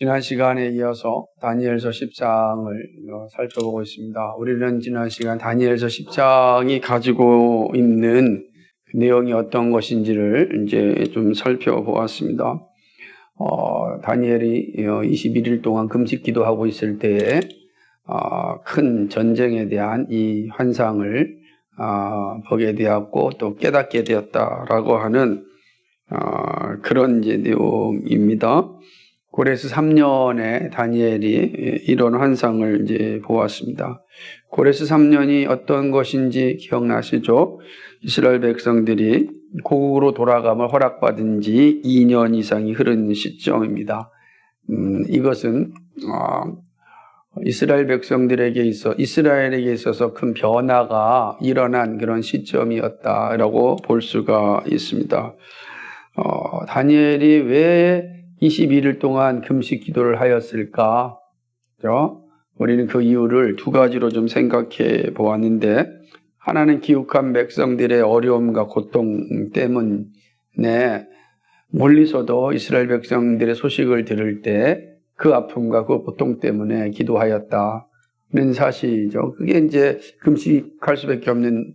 지난 시간에 이어서 다니엘서 10장을 살펴보고 있습니다. 우리는 지난 시간 다니엘서 10장이 가지고 있는 그 내용이 어떤 것인지를 이제 좀 살펴보았습니다. 다니엘이 21일 동안 금식 기도하고 있을 때에 큰 전쟁에 대한 이 환상을 보게 되었고 또 깨닫게 되었다라고 하는 그런 이제 내용입니다. 고레스 3년에 다니엘이 이런 환상을 이제 보았습니다. 고레스 3년이 어떤 것인지 기억나시죠? 이스라엘 백성들이 고국으로 돌아감을 허락받은 지 2년 이상이 흐른 시점입니다. 이것은 이스라엘에게 있어서 큰 변화가 일어난 그런 시점이었다라고 볼 수가 있습니다. 다니엘이 왜 21일 동안 금식 기도를 하였을까? 그렇죠? 우리는 그 이유를 두 가지로 좀 생각해 보았는데, 하나는 기욱한 백성들의 어려움과 고통 때문에 멀리서도 이스라엘 백성들의 소식을 들을 때 그 아픔과 그 고통 때문에 기도하였다는 사실이죠. 그게 이제 금식할 수밖에 없는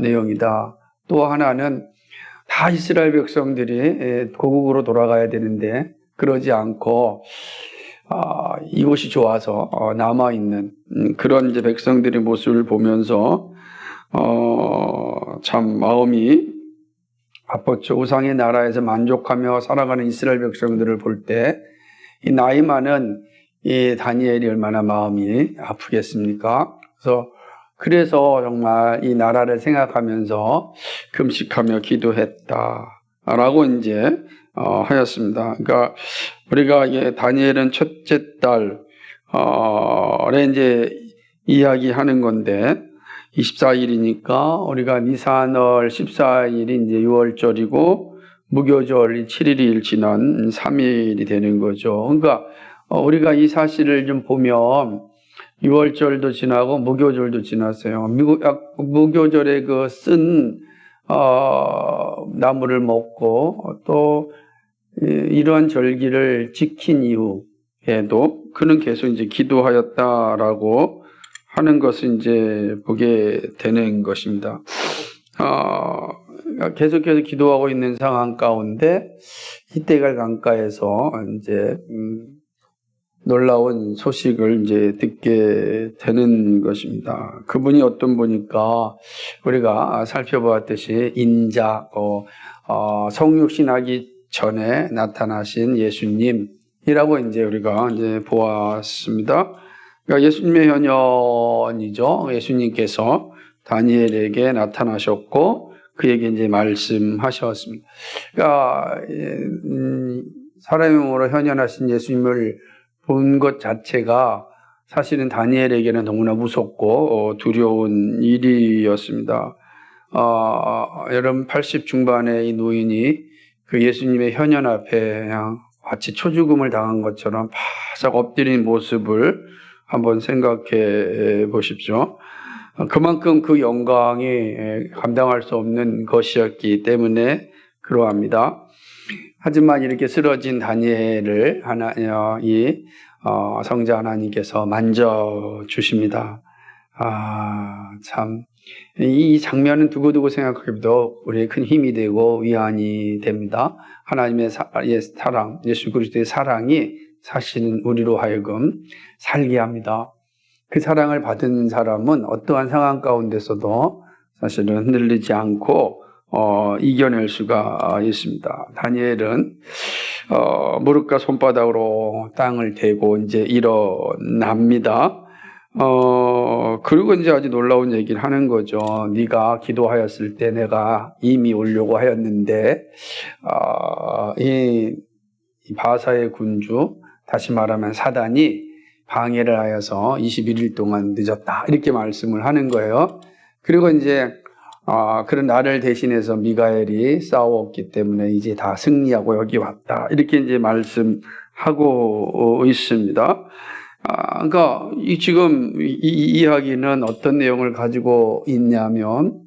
내용이다. 또 하나는 다 이스라엘 백성들이 고국으로 돌아가야 되는데 그러지 않고 이곳이 좋아서 남아있는 그런 이제 백성들의 모습을 보면서 참 마음이 아팠죠. 우상의 나라에서 만족하며 살아가는 이스라엘 백성들을 볼 때 이 나이 많은 이 다니엘이 얼마나 마음이 아프겠습니까? 그래서 정말 이 나라를 생각하면서 금식하며 기도했다라고 이제 하였습니다. 그러니까 우리가 다니엘은 첫째 달에 이제 이야기하는 건데 24일이니까 우리가 니산월 14일이 이제 6월절이고 무교절이 7일이 지난 3일이 되는 거죠. 그러니까 우리가 이 사실을 좀 보면 6월절도 지나고 무교절도 지났어요. 무교절에 그 쓴 나무를 먹고 또 이러한 절기를 지킨 이후에도 그는 계속 이제 기도하였다라고 하는 것을 이제 보게 되는 것입니다. 계속해서 기도하고 있는 상황 가운데 히데갈 강가에서 이제 놀라운 소식을 이제 듣게 되는 것입니다. 그분이 어떤 분일까? 우리가 살펴보았듯이 인자, 성육신하기 전에 나타나신 예수님이라고 이제 우리가 이제 보았습니다. 그러니까 예수님의 현현이죠. 예수님께서 다니엘에게 나타나셨고 그에게 이제 말씀하셨습니다. 그러니까 사람의 몸으로 현현하신 예수님을 본 것 자체가 사실은 다니엘에게는 너무나 무섭고 두려운 일이었습니다. 여러분 80 중반의 이 노인이 그 예수님의 현현 앞에 그냥 마치 초죽음을 당한 것처럼 바싹 엎드린 모습을 한번 생각해 보십시오. 그만큼 그 영광이 감당할 수 없는 것이었기 때문에 그러합니다. 하지만 이렇게 쓰러진 다니엘을 성자 하나님께서 만져주십니다. 참, 이 장면은 두고두고 생각하기도 우리의 큰 힘이 되고 위안이 됩니다. 하나님의 사랑, 예수 그리스도의 사랑이 사실은 우리로 하여금 살게 합니다. 그 사랑을 받은 사람은 어떠한 상황 가운데서도 사실은 흔들리지 않고 이겨낼 수가 있습니다. 다니엘은 무릎과 손바닥으로 땅을 대고 이제 일어납니다. 그리고 이제 아주 놀라운 얘기를 하는 거죠. 네가 기도하였을 때 내가 이미 오려고 하였는데 이 바사의 군주, 다시 말하면 사단이 방해를 하여서 21일 동안 늦었다. 이렇게 말씀을 하는 거예요. 그리고 이제 그런 나를 대신해서 미가엘이 싸웠기 때문에 이제 다 승리하고 여기 왔다. 이렇게 이제 말씀하고 있습니다. 그러니까 지금 이 이야기는 어떤 내용을 가지고 있냐면,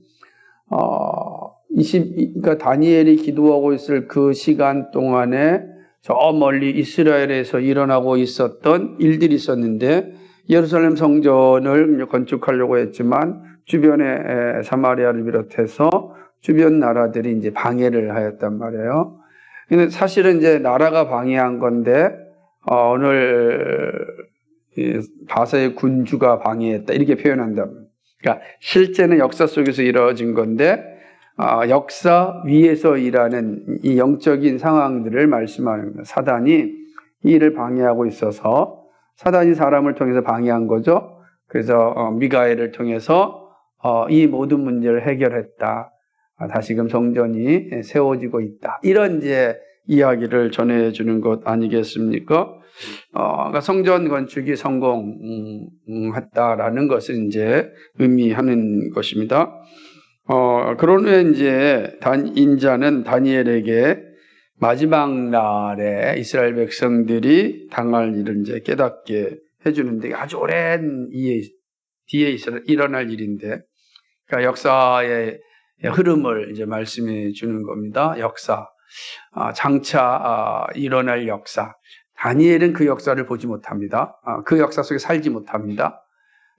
그러니까 다니엘이 기도하고 있을 그 시간 동안에 저 멀리 이스라엘에서 일어나고 있었던 일들이 있었는데 예루살렘 성전을 건축하려고 했지만 주변에 사마리아를 비롯해서 주변 나라들이 이제 방해를 하였단 말이에요. 근데 사실은 이제 나라가 방해한 건데 오늘 바사의 군주가 방해했다 이렇게 표현한다면, 그러니까 실제는 역사 속에서 이루어진 건데 역사 위에서 일하는 이 영적인 상황들을 말씀하는 겁니다. 사단이 이 일을 방해하고 있어서 사단이 사람을 통해서 방해한 거죠. 그래서 미가엘을 통해서 이 모든 문제를 해결했다. 다시금 성전이 세워지고 있다. 이런 이제 이야기를 전해주는 것 아니겠습니까? 그러니까 성전 건축이 성공했다라는 것을 이제 의미하는 것입니다. 그런 후에 이제 인자는 다니엘에게 마지막 날에 이스라엘 백성들이 당할 일을 이제 깨닫게 해주는데 아주 오랜 뒤에 일어날 일인데, 그러니까 역사의 흐름을 이제 말씀해 주는 겁니다. 역사, 장차 일어날 역사. 다니엘은 그 역사를 보지 못합니다. 그 역사 속에 살지 못합니다.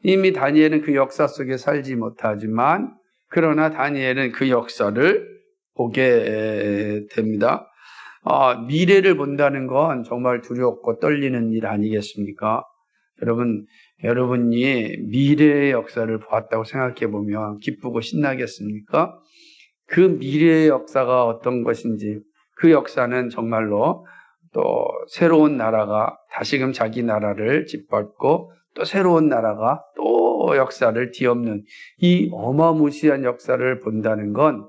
이미 다니엘은 그 역사 속에 살지 못하지만 그러나 다니엘은 그 역사를 보게 됩니다. 미래를 본다는 건 정말 두렵고 떨리는 일 아니겠습니까? 여러분이 미래의 역사를 보았다고 생각해 보면 기쁘고 신나겠습니까? 그 미래의 역사가 어떤 것인지, 그 역사는 정말로 또 새로운 나라가 다시금 자기 나라를 짓밟고 또 새로운 나라가 또 역사를 뒤엎는 이 어마무시한 역사를 본다는 건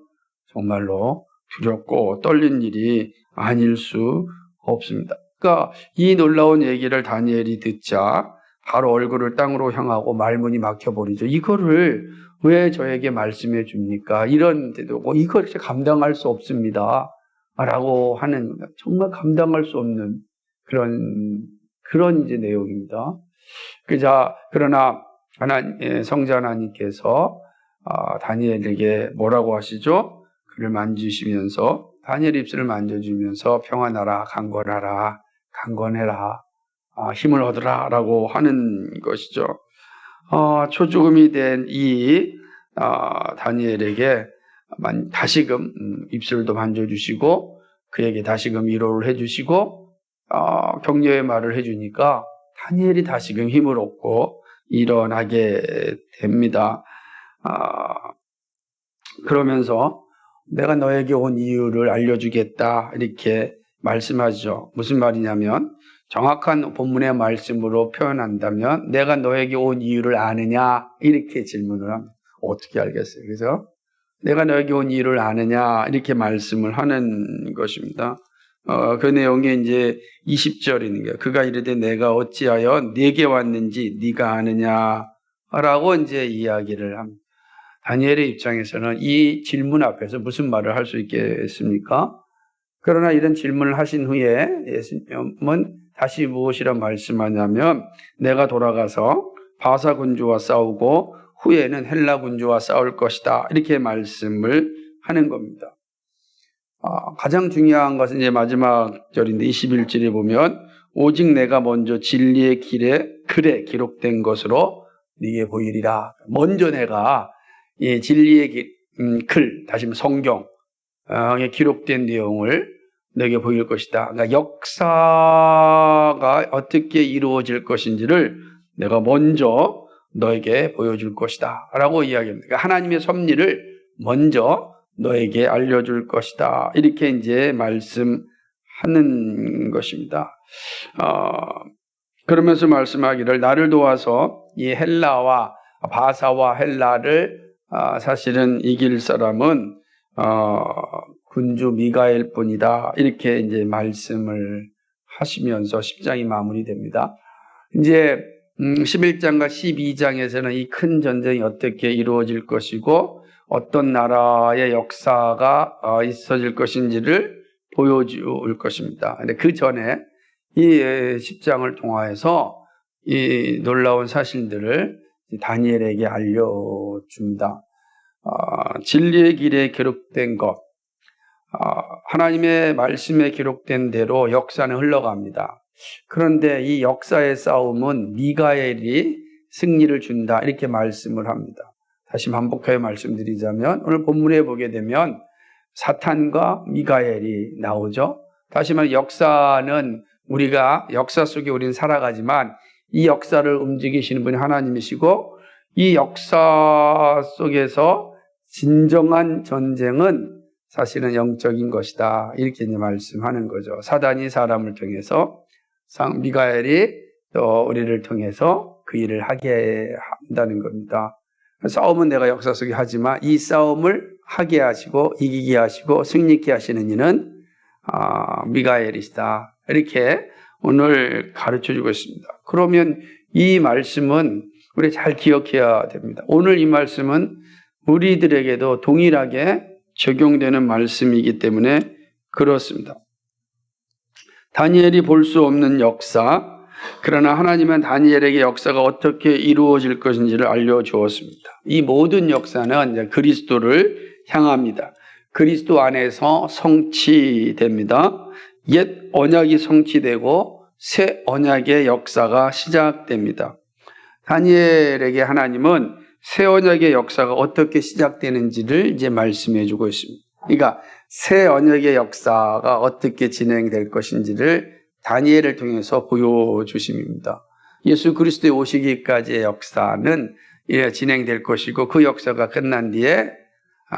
정말로 두렵고 떨린 일이 아닐 수 없습니다. 그러니까 이 놀라운 얘기를 다니엘이 듣자 바로 얼굴을 땅으로 향하고 말문이 막혀버리죠. 이거를 왜 저에게 말씀해 줍니까? 이런 데도 이걸 감당할 수 없습니다. 라고 하는, 정말 감당할 수 없는 그런 이제 내용입니다. 그러나 성자 하나님께서 다니엘에게 뭐라고 하시죠? 그를 만지시면서, 다니엘 입술을 만져주면서 평안하라, 강건해라, 힘을 얻으라 라고 하는 것이죠. 초죽음이 된 이 다니엘에게 다시금 입술도 만져주시고 그에게 다시금 위로를 해주시고 격려의 말을 해주니까 다니엘이 다시금 힘을 얻고 일어나게 됩니다. 그러면서 내가 너에게 온 이유를 알려주겠다 이렇게 말씀하죠. 무슨 말이냐면, 정확한 본문의 말씀으로 표현한다면 내가 너에게 온 이유를 아느냐 이렇게 질문을 합니다. 어떻게 알겠어요? 그래서 내가 너에게 온 이유를 아느냐 이렇게 말씀을 하는 것입니다. 그 내용이 이제 20절인 거예요. 그가 이르되 내가 어찌하여 네게 왔는지 네가 아느냐라고 이제 이야기를 합니다. 다니엘의 입장에서는 이 질문 앞에서 무슨 말을 할 수 있겠습니까? 그러나 이런 질문을 하신 후에 예수님은 다시 무엇이라 말씀하냐면, 내가 돌아가서 바사 군주와 싸우고 후에는 헬라 군주와 싸울 것이다 이렇게 말씀을 하는 겁니다. 가장 중요한 것은 이제 마지막 절인데 21절에 보면 오직 내가 먼저 진리의 글에 기록된 것으로 네게 보이리라. 먼저 내가 이 진리의 글, 다시 말하면 성경에 기록된 내용을 너에게 보일 것이다. 그러니까 역사가 어떻게 이루어질 것인지를 내가 먼저 너에게 보여줄 것이다 라고 이야기합니다. 그러니까 하나님의 섭리를 먼저 너에게 알려줄 것이다 이렇게 이제 말씀하는 것입니다. 그러면서 말씀하기를 나를 도와서 이 헬라와 바사와 헬라를 사실은 이길 사람은 군주 미가엘 뿐이다 이렇게 이제 말씀을 하시면서 10장이 마무리됩니다. 이제 11장과 12장에서는 이 큰 전쟁이 어떻게 이루어질 것이고 어떤 나라의 역사가 있어질 것인지를 보여줄 것입니다. 근데 그 전에 이 10장을 통하여서 이 놀라운 사실들을 다니엘에게 알려줍니다. 진리의 길에 기록된 것, 하나님의 말씀에 기록된 대로 역사는 흘러갑니다. 그런데 이 역사의 싸움은 미가엘이 승리를 준다 이렇게 말씀을 합니다. 다시 반복하여 말씀드리자면 오늘 본문에 보게 되면 사탄과 미가엘이 나오죠. 다시 말해 역사는 우리가 역사 속에 우리는 살아가지만 이 역사를 움직이시는 분이 하나님이시고 이 역사 속에서 진정한 전쟁은 사실은 영적인 것이다. 이렇게 이제 말씀하는 거죠. 사단이 사람을 통해서 미가엘이 또 우리를 통해서 그 일을 하게 한다는 겁니다. 싸움은 내가 역사 속에 하지만 이 싸움을 하게 하시고 이기게 하시고 승리케 하시는 이는 미가엘이시다. 이렇게 오늘 가르쳐주고 있습니다. 그러면 이 말씀은 우리 잘 기억해야 됩니다. 오늘 이 말씀은 우리들에게도 동일하게 적용되는 말씀이기 때문에 그렇습니다. 다니엘이 볼 수 없는 역사, 그러나 하나님은 다니엘에게 역사가 어떻게 이루어질 것인지를 알려주었습니다. 이 모든 역사는 이제 그리스도를 향합니다. 그리스도 안에서 성취됩니다. 옛 언약이 성취되고 새 언약의 역사가 시작됩니다. 다니엘에게 하나님은 새 언약의 역사가 어떻게 시작되는지를 이제 말씀해 주고 있습니다. 그러니까 새 언약의 역사가 어떻게 진행될 것인지를 다니엘을 통해서 보여주심입니다. 예수 그리스도의 오시기까지의 역사는 진행될 것이고 그 역사가 끝난 뒤에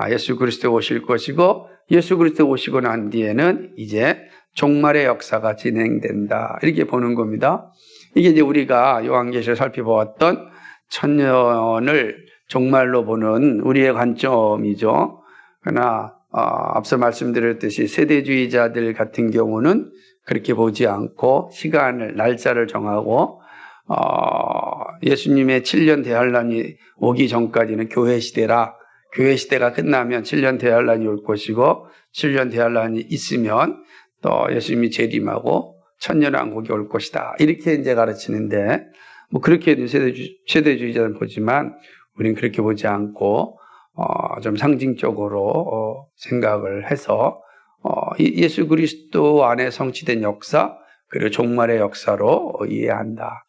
예수 그리스도 오실 것이고 예수 그리스도 오시고 난 뒤에는 이제 종말의 역사가 진행된다. 이렇게 보는 겁니다. 이게 이제 우리가 요한계시를 살펴보았던 천년을 종말로 보는 우리의 관점이죠. 그러나 앞서 말씀드렸듯이 세대주의자들 같은 경우는 그렇게 보지 않고 시간을 날짜를 정하고 예수님의 7년 대환란이 오기 전까지는 교회 시대라. 교회 시대가 끝나면 7년 대환란이 올 것이고 7년 대환란이 있으면 또 예수님이 재림하고 천년왕국이 올 것이다. 이렇게 이제 가르치는데 뭐 그렇게 세대주의자는 보지만 우리는 그렇게 보지 않고 좀 상징적으로 생각을 해서 예수 그리스도 안에 성취된 역사 그리고 종말의 역사로 이해한다.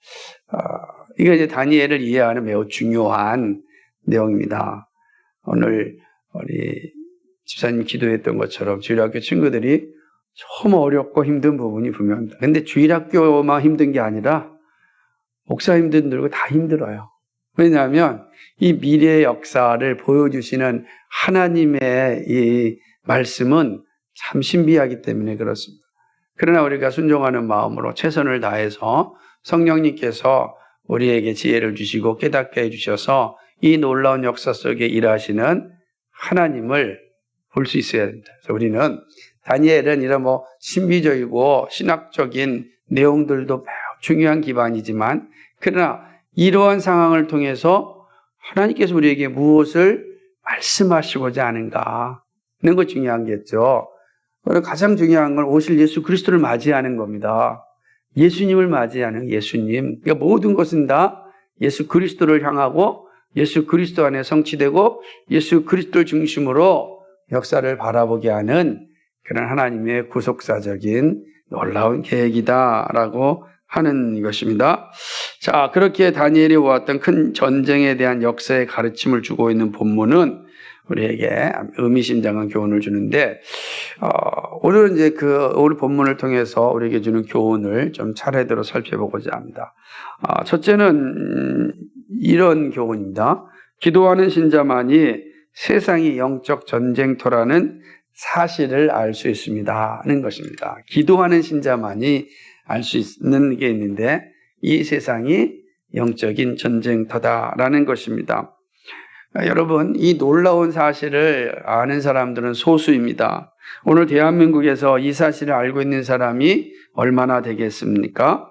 이게 이제 다니엘을 이해하는 매우 중요한 내용입니다. 오늘 우리 집사님 기도했던 것처럼 주일학교 친구들이 좀 어렵고 힘든 부분이 분명합니다. 근데 주일학교만 힘든 게 아니라 목사님들도 다 힘들어요. 왜냐하면 이 미래의 역사를 보여주시는 하나님의 이 말씀은 참 신비하기 때문에 그렇습니다. 그러나 우리가 순종하는 마음으로 최선을 다해서 성령님께서 우리에게 지혜를 주시고 깨닫게 해주셔서 이 놀라운 역사 속에 일하시는 하나님을 볼 수 있어야 됩니다. 그래서 우리는 다니엘은 이런 뭐 신비적이고 신학적인 내용들도 매우 중요한 기반이지만 그러나 이러한 상황을 통해서 하나님께서 우리에게 무엇을 말씀하시고자 하는가 하는 것 중요한겠죠. 가장 중요한 건 오실 예수 그리스도를 맞이하는 겁니다. 예수님을 맞이하는 예수님. 그러니까 모든 것은 다 예수 그리스도를 향하고 예수 그리스도 안에 성취되고 예수 그리스도를 중심으로 역사를 바라보게 하는 그런 하나님의 구속사적인 놀라운 계획이다라고 하는 것입니다. 자, 그렇게 다니엘이 보았던 큰 전쟁에 대한 역사의 가르침을 주고 있는 본문은 우리에게 의미심장한 교훈을 주는데, 오늘은 이제 오늘 본문을 통해서 우리에게 주는 교훈을 좀 차례대로 살펴보고자 합니다. 첫째는 이런 교훈입니다. 기도하는 신자만이 세상이 영적 전쟁터라는 사실을 알 수 있습니다 하는 것입니다. 기도하는 신자만이 알 수 있는 게 있는데 이 세상이 영적인 전쟁터다라는 것입니다. 여러분, 이 놀라운 사실을 아는 사람들은 소수입니다. 오늘 대한민국에서 이 사실을 알고 있는 사람이 얼마나 되겠습니까?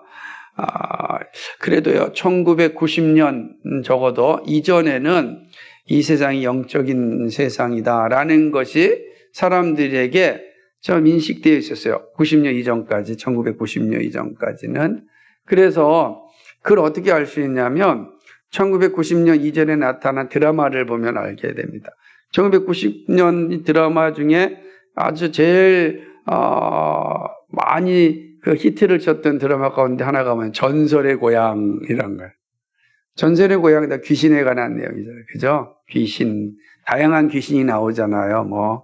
그래도요, 1990년 적어도 이전에는 이 세상이 영적인 세상이다라는 것이 사람들에게 좀 인식되어 있었어요. 90년 이전까지, 1990년 이전까지는. 그래서 그걸 어떻게 알 수 있냐면 1990년 이전에 나타난 드라마를 보면 알게 됩니다. 1990년 드라마 중에 아주 제일 많이 그 히트를 쳤던 드라마 가운데 하나가 뭐냐면 전설의 고향이란 거예요. 전설의 고향이다 귀신에 관한 내용이잖아요. 그죠? 귀신, 다양한 귀신이 나오잖아요. 뭐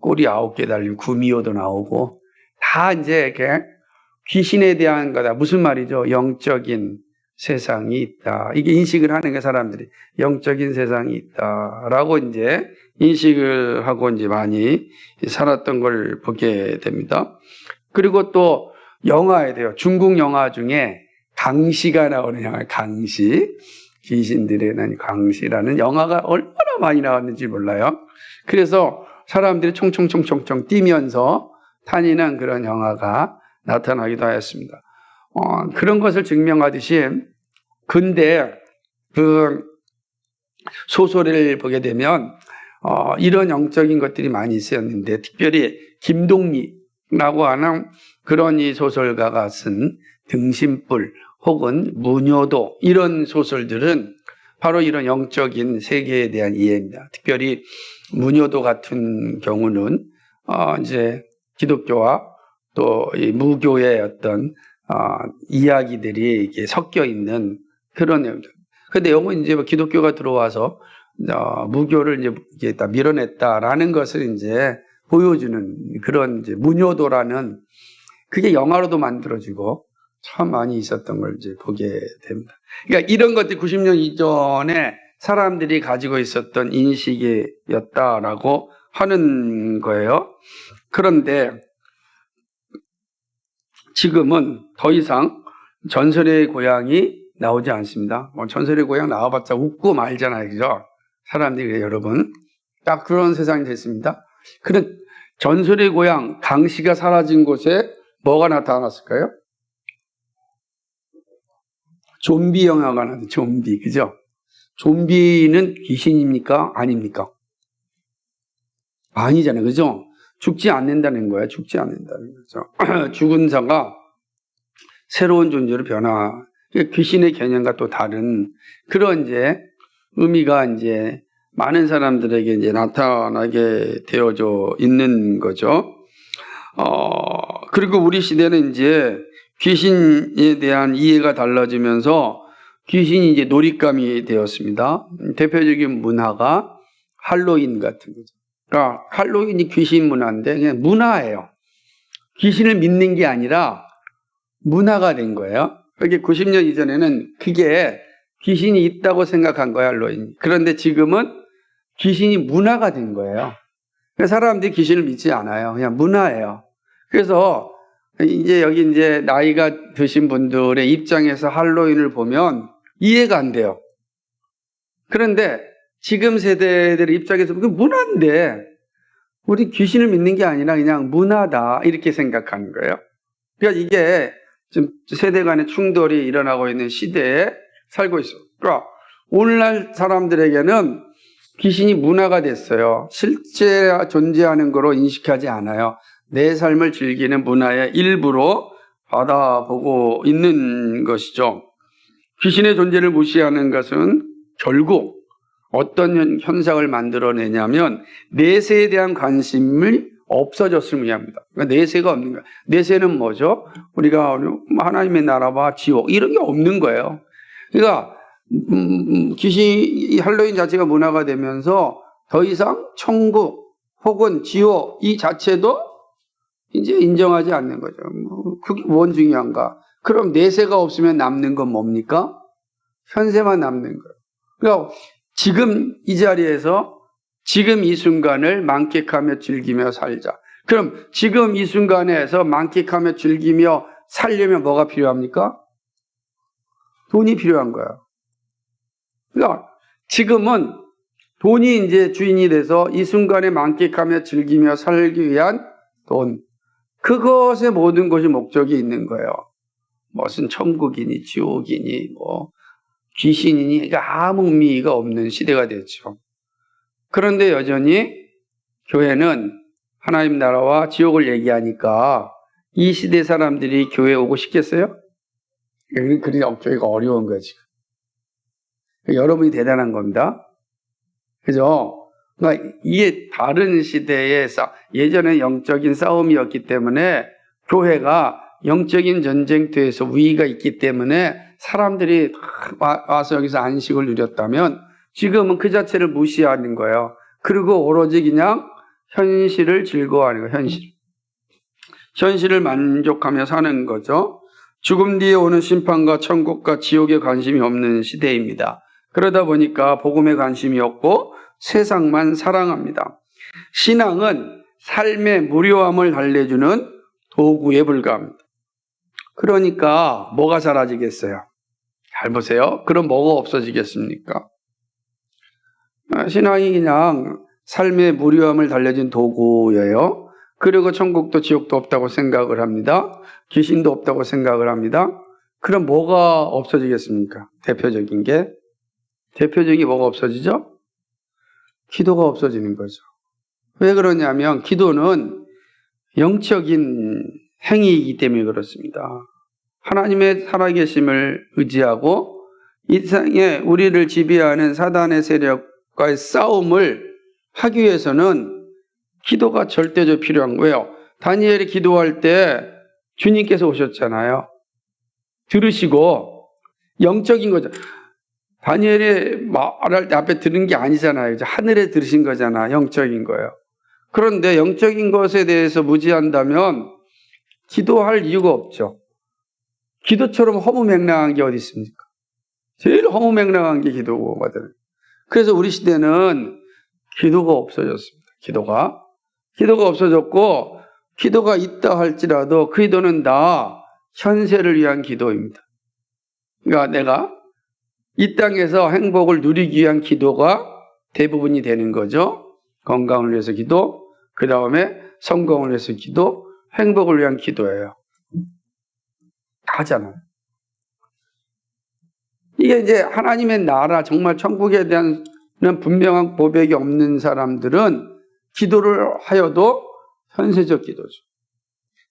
꼬리 9개 달린 구미호도 나오고, 다 이제 이렇게 귀신에 대한 거다. 무슨 말이죠? 영적인 세상이 있다. 이게 인식을 하는 게 사람들이 영적인 세상이 있다라고 이제 인식을 하고 이제 많이 살았던 걸 보게 됩니다. 그리고 또 영화에 대해요. 중국 영화 중에 강시가 나오는 영화, 강시. 귀신들의 난 강시라는 영화가 얼마나 많이 나왔는지 몰라요. 그래서 사람들이 총총총총총 뛰면서 다니는 그런 영화가 나타나기도 하였습니다. 그런 것을 증명하듯이, 근데 그 소설을 보게 되면 이런 영적인 것들이 많이 있었는데, 특별히 김동리라고 하는 그런 이 소설가가 쓴 등신불 혹은 무녀도, 이런 소설들은 바로 이런 영적인 세계에 대한 이해입니다. 특별히 무녀도 같은 경우는 이제 기독교와 또 이 무교의 어떤 이야기들이 이게 섞여 있는 그런 내용들. 그 내용은 이제 기독교가 들어와서 무교를 이제 다 밀어냈다라는 것을 이제 보여주는 그런 이제 무녀도라는, 그게 영화로도 만들어지고 참 많이 있었던 걸 이제 보게 됩니다. 그러니까 이런 것들이 90년 이전에 사람들이 가지고 있었던 인식이었다라고 하는 거예요. 그런데 지금은 더 이상 전설의 고향이 나오지 않습니다. 전설의 고향 나와봤자 웃고 말잖아요. 그죠? 사람들이, 여러분. 딱 그런 세상이 됐습니다. 그런 전설의 고향, 강시가 사라진 곳에 뭐가 나타났을까요? 좀비 영화가 나왔어요. 좀비. 그죠? 좀비는 귀신입니까? 아닙니까? 아니잖아요. 그죠? 죽지 않는다는 거예요. 죽지 않는다는 거죠. 죽은 자가 새로운 존재로 귀신의 개념과 또 다른 그런 이제 의미가 이제 많은 사람들에게 이제 나타나게 되어져 있는 거죠. 그리고 우리 시대는 이제 귀신에 대한 이해가 달라지면서 귀신이 이제 놀잇감이 되었습니다. 대표적인 문화가 할로윈 같은 거죠. 그러니까 할로윈이 귀신 문화인데 그냥 문화예요. 귀신을 믿는 게 아니라 문화가 된 거예요. 그게 90년 이전에는 그게 귀신이 있다고 생각한 거예요, 할로윈. 그런데 지금은 귀신이 문화가 된 거예요. 사람들이 귀신을 믿지 않아요. 그냥 문화예요. 그래서 이제 여기 이제 나이가 드신 분들의 입장에서 할로윈을 보면 이해가 안 돼요. 그런데 지금 세대들의 입장에서 보면 문화인데, 우리 귀신을 믿는 게 아니라 그냥 문화다, 이렇게 생각하는 거예요. 그러니까 이게 지금 세대 간의 충돌이 일어나고 있는 시대에 살고 있어요. 그러니까 오늘날 사람들에게는 귀신이 문화가 됐어요. 실제 존재하는 거로 인식하지 않아요. 내 삶을 즐기는 문화의 일부로 받아보고 있는 것이죠. 귀신의 존재를 무시하는 것은 결국 어떤 현상을 만들어내냐면 내세에 대한 관심이 없어졌음을 의미합니다. 그러니까 내세가 없는 거예요. 내세는 뭐죠? 우리가 하나님의 나라와 지옥 이런 게 없는 거예요. 그러니까 귀신, 할로윈 자체가 문화가 되면서 더 이상 천국 혹은 지옥 이 자체도 이제 인정하지 않는 거죠. 그게 뭔 중요한가? 그럼 내세가 없으면 남는 건 뭡니까? 현세만 남는 거예요. 그러니까 지금 이 자리에서 지금 이 순간을 만끽하며 즐기며 살자. 그럼 지금 이 순간에서 만끽하며 즐기며 살려면 뭐가 필요합니까? 돈이 필요한 거예요. 그러니까 지금은 돈이 이제 주인이 돼서 이 순간에 만끽하며 즐기며 살기 위한 돈. 그것의 모든 것이 목적이 있는 거예요. 무슨 천국이니 지옥이니 뭐 귀신이니 아무 의미가 없는 시대가 됐죠. 그런데 여전히 교회는 하나님 나라와 지옥을 얘기하니까 이 시대 사람들이 교회에 오고 싶겠어요? 그리 교회가 어려운 거예요, 지금. 여러분이 대단한 겁니다. 그죠? 그러니까 이게 다른 시대의 예전에 영적인 싸움이었기 때문에 교회가 영적인 전쟁터에서 우위가 있기 때문에 사람들이 와서 여기서 안식을 누렸다면 지금은 그 자체를 무시하는 거예요. 그리고 오로지 그냥 현실을 즐거워하는 거예요. 현실을 만족하며 사는 거죠. 죽음 뒤에 오는 심판과 천국과 지옥에 관심이 없는 시대입니다. 그러다 보니까 복음에 관심이 없고 세상만 사랑합니다. 신앙은 삶의 무료함을 달래주는 도구에 불과합니다. 그러니까 뭐가 사라지겠어요? 잘 보세요. 그럼 뭐가 없어지겠습니까? 신앙이 그냥 삶의 무료함을 달래준 도구예요. 그리고 천국도 지옥도 없다고 생각을 합니다. 귀신도 없다고 생각을 합니다. 그럼 뭐가 없어지겠습니까? 대표적인 뭐가 없어지죠? 기도가 없어지는 거죠. 왜 그러냐면 기도는 영적인 행위이기 때문에 그렇습니다. 하나님의 살아계심을 의지하고 이 세상에 우리를 지배하는 사단의 세력과의 싸움을 하기 위해서는 기도가 절대적으로 필요한 거예요. 다니엘이 기도할 때 주님께서 오셨잖아요. 들으시고 영적인 거죠. 다니엘이 말할 때 앞에 들은 게 아니잖아요. 하늘에 들으신 거잖아. 영적인 거예요. 그런데 영적인 것에 대해서 무지한다면 기도할 이유가 없죠. 기도처럼 허무맹랑한 게 어디 있습니까? 제일 허무맹랑한 게 기도거든요. 그래서 우리 시대는 기도가 없어졌습니다. 기도가 없어졌고 기도가 있다 할지라도 그 기도는 다 현세를 위한 기도입니다. 그러니까 내가 이 땅에서 행복을 누리기 위한 기도가 대부분이 되는 거죠. 건강을 위해서 기도, 그 다음에 성공을 위해서 기도, 행복을 위한 기도예요. 하잖아요. 이게 이제 하나님의 나라, 정말 천국에 대한 분명한 고백이 없는 사람들은 기도를 하여도 현세적 기도죠.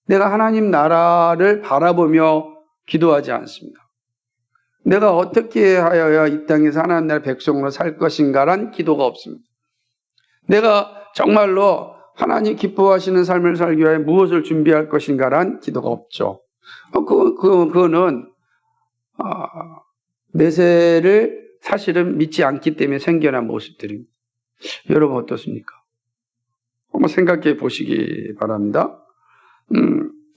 내가 하나님 나라를 바라보며 기도하지 않습니다. 내가 어떻게 하여야 이 땅에서 하나님 나라의 백성으로 살 것인가란 기도가 없습니다. 내가 정말로 하나님 기뻐하시는 삶을 살기 위해 무엇을 준비할 것인가란 기도가 없죠. 그거는 내세를 사실은 믿지 않기 때문에 생겨난 모습들입니다. 여러분 어떻습니까? 한번 생각해 보시기 바랍니다.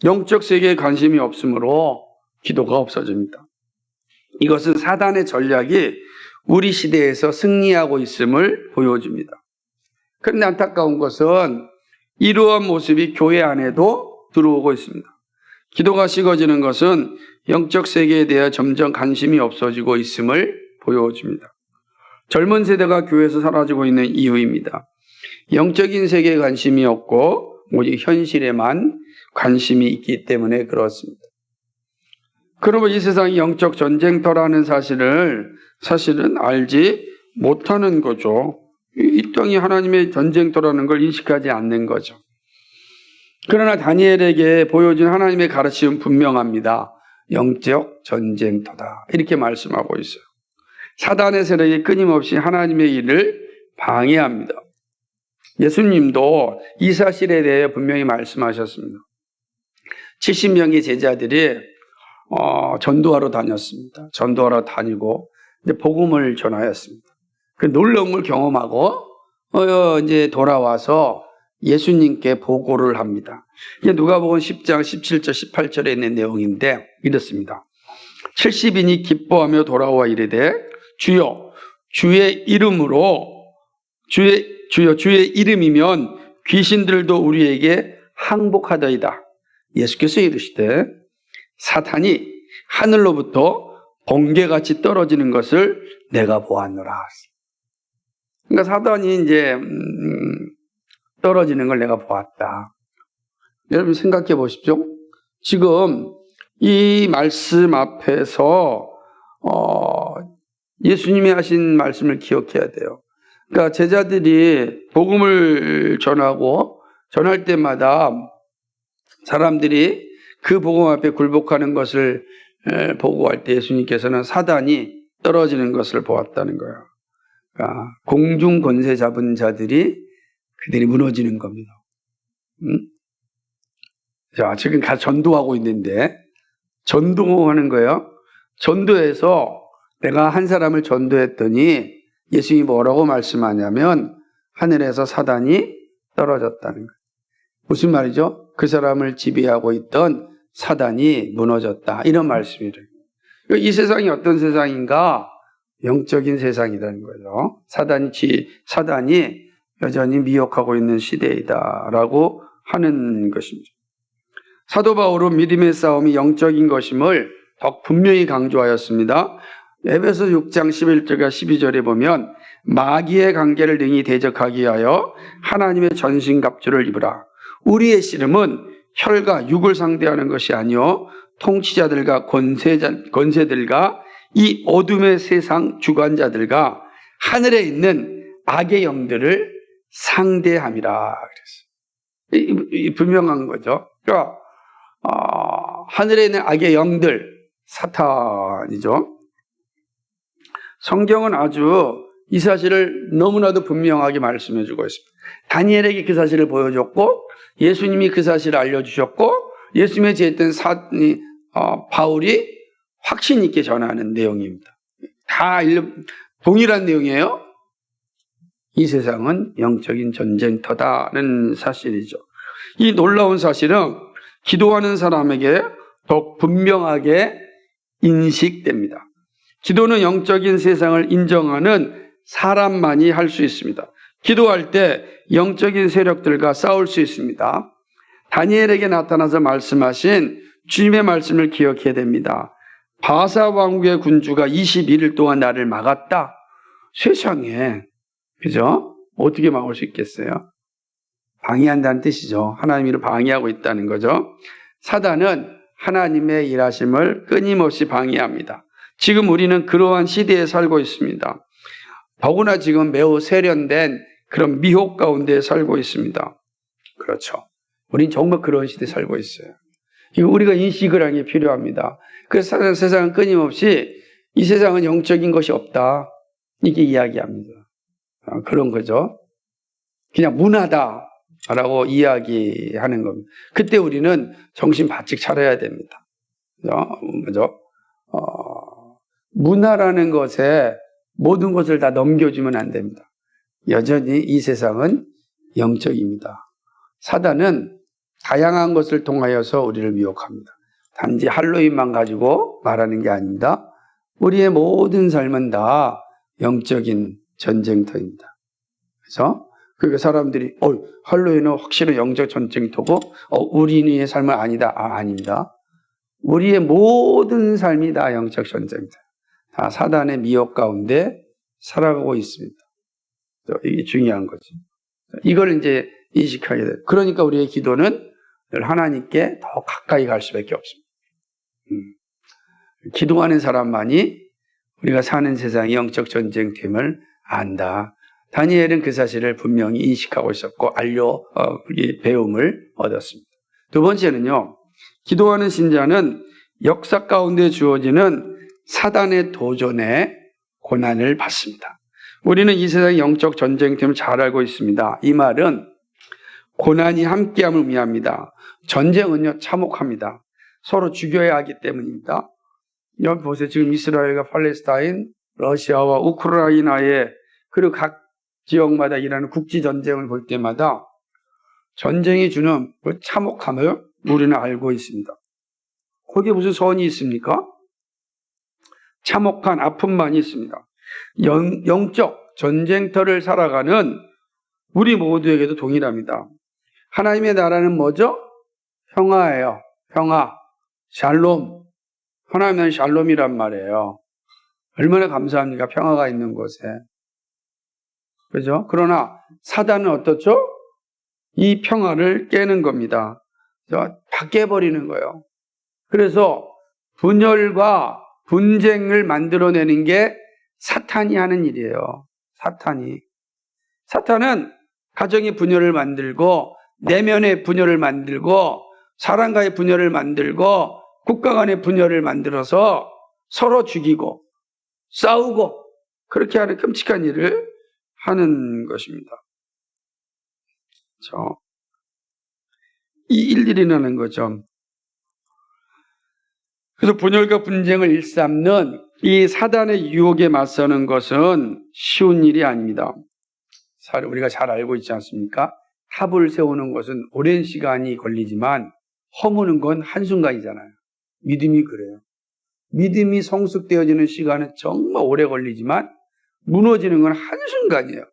영적 세계에 관심이 없으므로 기도가 없어집니다. 이것은 사단의 전략이 우리 시대에서 승리하고 있음을 보여줍니다. 그런데 안타까운 것은 이러한 모습이 교회 안에도 들어오고 있습니다. 기도가 식어지는 것은 영적 세계에 대해 점점 관심이 없어지고 있음을 보여줍니다. 젊은 세대가 교회에서 사라지고 있는 이유입니다. 영적인 세계에 관심이 없고 오직 현실에만 관심이 있기 때문에 그렇습니다. 그러면 이 세상이 영적 전쟁터라는 사실은 알지 못하는 거죠. 이 땅이 하나님의 전쟁터라는 걸 인식하지 않는 거죠. 그러나 다니엘에게 보여준 하나님의 가르침은 분명합니다. 영적 전쟁터다. 이렇게 말씀하고 있어요. 사단의 세력이 끊임없이 하나님의 일을 방해합니다. 예수님도 이 사실에 대해 분명히 말씀하셨습니다. 70명의 제자들이 전도하러 다녔습니다. 전도하러 다니고 이제 복음을 전하였습니다. 그 놀라움을 경험하고 이제 돌아와서 예수님께 보고를 합니다. 이게 누가복음 10장 17절 18절에 있는 내용인데 이렇습니다. 70인이 기뻐하며 돌아와 이르되 주여 주의 이름이면 귀신들도 우리에게 항복하더이다. 예수께서 이르시되 사탄이 하늘로부터 번개같이 떨어지는 것을 내가 보았노라. 그러니까 사탄이 이제 떨어지는 걸 내가 보았다. 여러분 생각해 보십시오. 지금 이 말씀 앞에서 예수님이 하신 말씀을 기억해야 돼요. 그러니까 제자들이 복음을 전할 때마다 사람들이 그 복음 앞에 굴복하는 것을 보고할 때 예수님께서는 사단이 떨어지는 것을 보았다는 거예요. 공중 권세 잡은 자들이 그들이 무너지는 겁니다. 자, 지금 전도하고 있는데 전도하는 거예요. 전도해서 내가 한 사람을 전도했더니 예수님이 뭐라고 말씀하냐면 하늘에서 사단이 떨어졌다는 거예요. 무슨 말이죠? 그 사람을 지배하고 있던 사단이 무너졌다. 이런 말씀이래요. 이 세상이 어떤 세상인가? 영적인 세상이라는 거죠. 사단이 여전히 미혹하고 있는 시대이다라고 하는 것입니다. 사도 바울은 믿음의 싸움이 영적인 것임을 더 분명히 강조하였습니다. 에베소 6장 11절과 12절에 보면 마귀의 관계를 능히 대적하기 위하여 하나님의 전신갑주를 입으라. 우리의 씨름은 혈과 육을 상대하는 것이 아니요 통치자들과 권세들과 이 어둠의 세상 주관자들과 하늘에 있는 악의 영들을 상대함이라 그랬어요. 이 분명한 거죠. 그러니까 하늘에 있는 악의 영들, 사탄이죠. 성경은 아주 이 사실을 너무나도 분명하게 말씀해 주고 있습니다. 다니엘에게 그 사실을 보여줬고 예수님이 그 사실을 알려주셨고 예수님의 제했던 바울이 확신 있게 전하는 내용입니다. 다 동일한 내용이에요. 이 세상은 영적인 전쟁터다는 사실이죠. 이 놀라운 사실은 기도하는 사람에게 더욱 분명하게 인식됩니다. 기도는 영적인 세상을 인정하는 사람만이 할 수 있습니다. 기도할 때 영적인 세력들과 싸울 수 있습니다. 다니엘에게 나타나서 말씀하신 주님의 말씀을 기억해야 됩니다. 바사 왕국의 군주가 21일 동안 나를 막았다. 세상에, 그죠? 어떻게 막을 수 있겠어요? 방해한다는 뜻이죠. 하나님을 방해하고 있다는 거죠. 사단은 하나님의 일하심을 끊임없이 방해합니다. 지금 우리는 그러한 시대에 살고 있습니다. 더구나 지금 매우 세련된 그런 미혹 가운데 살고 있습니다. 그렇죠. 우린 정말 그런 시대에 살고 있어요. 이거 우리가 인식을 하는 게 필요합니다. 그래서 세상은 끊임없이 이 세상은 영적인 것이 없다. 이게 이야기합니다. 그런 거죠. 그냥 문화다라고 이야기하는 겁니다. 그때 우리는 정신 바짝 차려야 됩니다. 그죠? 문화라는 것에 모든 것을 다 넘겨주면 안 됩니다. 여전히 이 세상은 영적입니다. 사단은 다양한 것을 통하여서 우리를 미혹합니다. 단지 할로윈만 가지고 말하는 게 아닙니다. 우리의 모든 삶은 다 영적인 전쟁터입니다. 그래서 그러니까 사람들이 할로윈은 확실히 영적 전쟁터고 우리의 삶은 아니다. 아닙니다. 우리의 모든 삶이 다 영적 전쟁터. 다 사단의 미혹 가운데 살아가고 있습니다. 이게 중요한 거죠. 이걸 이제 인식하게 돼요. 그러니까 우리의 기도는 늘 하나님께 더 가까이 갈 수밖에 없습니다. 기도하는 사람만이 우리가 사는 세상이 영적 전쟁됨을 안다. 다니엘은 그 사실을 분명히 인식하고 있었고 배움을 얻었습니다. 두 번째는요. 기도하는 신자는 역사 가운데 주어지는 사단의 도전에 고난을 받습니다. 우리는 이 세상의 영적 전쟁됨을 잘 알고 있습니다. 이 말은 고난이 함께함을 의미합니다. 전쟁은요 참혹합니다. 서로 죽여야 하기 때문입니다. 여기 보세요. 지금 이스라엘과 팔레스타인, 러시아와 우크라이나의 그리고 각 지역마다 일하는 국지 전쟁을 볼 때마다 전쟁이 주는 그 참혹함을 우리는 알고 있습니다. 거기에 무슨 선이 있습니까? 참혹한 아픔만이 있습니다. 영적 전쟁터를 살아가는 우리 모두에게도 동일합니다. 하나님의 나라는 뭐죠? 평화예요. 평화, 샬롬. 하나님은 샬롬이란 말이에요. 얼마나 감사합니까? 평화가 있는 곳에. 그죠? 그러나 사단은 어떻죠? 이 평화를 깨는 겁니다. 다 깨버리는 거예요. 그래서 분열과 분쟁을 만들어내는 게 사탄이 하는 일이에요. 사탄은 가정의 분열을 만들고 내면의 분열을 만들고 사람과의 분열을 만들고 국가 간의 분열을 만들어서 서로 죽이고 싸우고 그렇게 하는 끔찍한 일을 하는 것입니다. 이 일들이라는 거죠. 그래서 분열과 분쟁을 일삼는 이 사단의 유혹에 맞서는 것은 쉬운 일이 아닙니다. 우리가 잘 알고 있지 않습니까? 탑을 세우는 것은 오랜 시간이 걸리지만 허무는 건 한순간이잖아요. 믿음이 그래요. 믿음이 성숙되어지는 시간은 정말 오래 걸리지만 무너지는 건 한순간이에요.